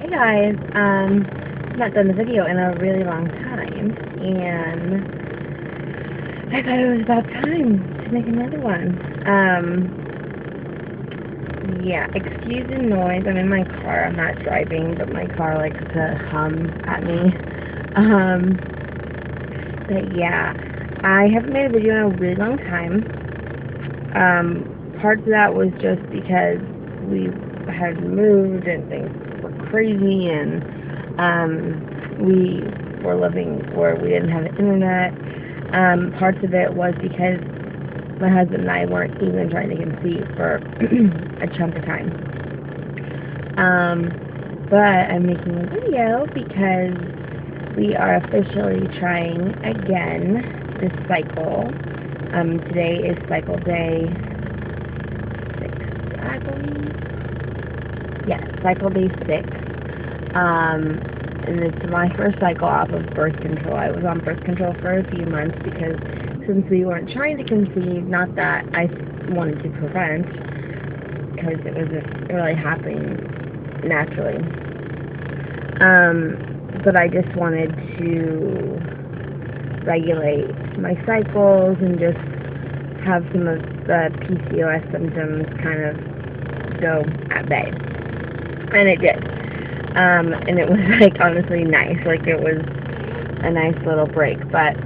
Hey guys, I've not done a video in a really long time, and I thought it was about time to make another one. Yeah, excuse the noise. I'm in my car. I'm not driving, but my car likes to hum at me. But yeah, I haven't made a video in a really long time. Part of that was just because we had moved and things were crazy, and we were living where we didn't have internet. Parts of it was because my husband and I weren't even trying to conceive for a chunk of time. But I'm making a video because we are officially trying again this cycle. Today is cycle day 6, I believe. Yes, cycle day 6. And it's my first cycle off of birth control. I was on birth control for a few months because since we weren't trying to conceive, not that I wanted to prevent, because it was just really happening naturally. But I just wanted to regulate my cycles and just have some of the PCOS symptoms kind of go at bay. And it did. And it was, like, honestly nice. Like, it was a nice little break. But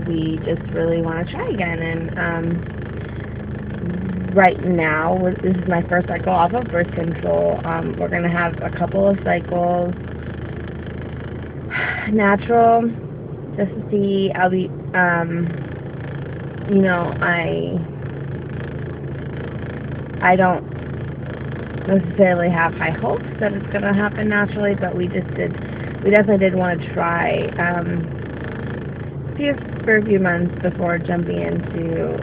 we just really want to try again. And right now, this is my first cycle off of birth control. We're going to have a couple of cycles. Natural, just to see. I'll be, I don't necessarily have high hopes that it's going to happen naturally, but we definitely did want to try for a few months before jumping into,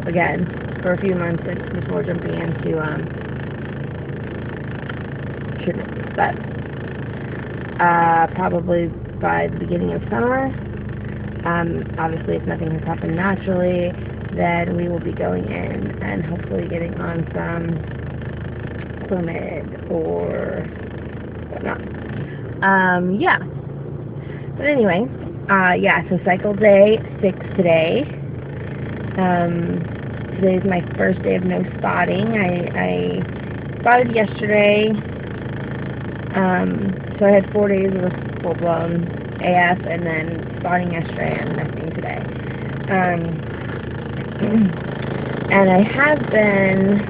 treatment. But probably by the beginning of summer, obviously if nothing has happened naturally, then we will be going in and hopefully getting on some Clomid or whatnot. Yeah. But anyway, so cycle day 6 today. Today's my first day of no spotting. I spotted yesterday. So I had 4 days of a full-blown AF, and then spotting yesterday and nothing today. And I have been,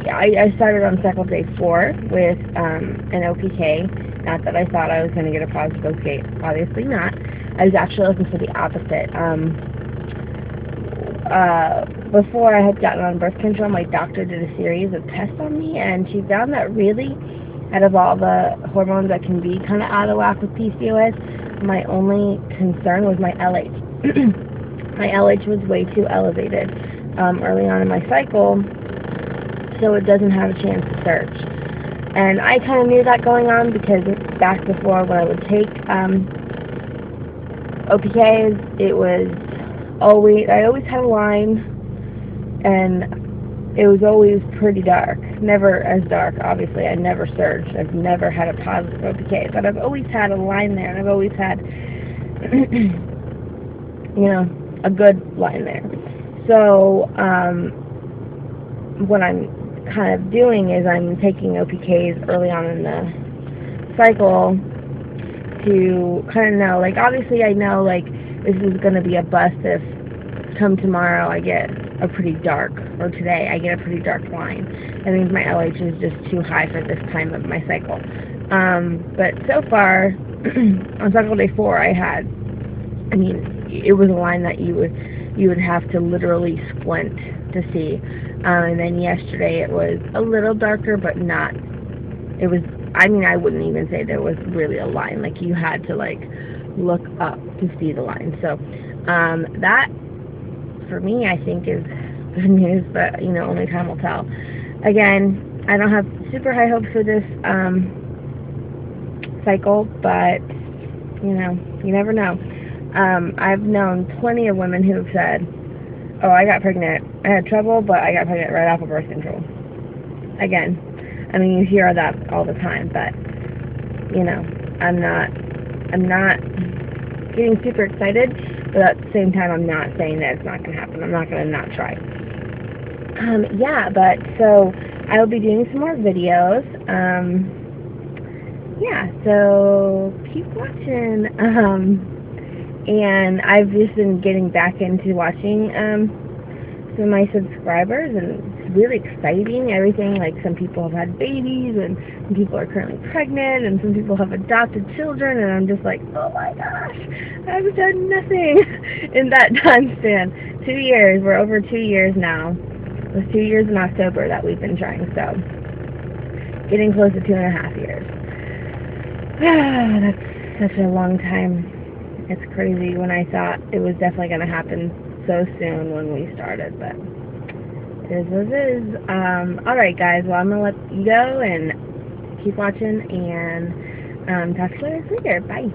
I started on cycle day 4 with an OPK. Not that I thought I was going to get a positive OPK. Obviously not. I was actually looking for the opposite. Before I had gotten on birth control, my doctor did a series of tests on me, and she found that really, out of all the hormones that can be kind of out of whack with PCOS, my only concern was my LH. My LH was way too elevated early on in my cycle, so it doesn't have a chance to surge. And I kind of knew that going on because back before when I would take OPKs, I always had a line, and it was always pretty dark. Never as dark, obviously. I never surged. I've never had a positive OPK, but I've always had a line there, and I've always had, a good line there. So, what I'm kind of doing is I'm taking OPKs early on in the cycle to kind of know, like, obviously I know, like, this is going to be a bust if come tomorrow I get a pretty dark, or today I get a pretty dark line. That means my LH is just too high for this time of my cycle. But so far, on cycle day 4, it was a line that you would have to literally squint to see. And then yesterday it was a little darker, but not, I wouldn't even say there was really a line. Like, you had to, like, look up to see the line. So, that, for me, I think is good news, but, only time will tell. Again, I don't have super high hopes for this, cycle, but, you never know. I've known plenty of women who have said, oh, I got pregnant. I had trouble, but I got pregnant right off of birth control. Again, I mean, you hear that all the time, but, you know, I'm not getting super excited, but at the same time, I'm not saying that it's not going to happen. I'm not going to not try. Yeah, but, so, I will be doing some more videos. Yeah, so, keep watching. And I've just been getting back into watching, some of my subscribers, and it's really exciting. Everything, like, some people have had babies, and some people are currently pregnant, and some people have adopted children, and I'm just like, oh my gosh, I've done nothing in that time span. 2 years, we're over 2 years now. It was 2 years in October that we've been trying, so getting close to 2.5 years. That's such a long time. It's crazy when I thought it was definitely going to happen so soon when we started, but it is what it is. Alright guys, well I'm going to let you go and keep watching, and talk to you guys later. Bye.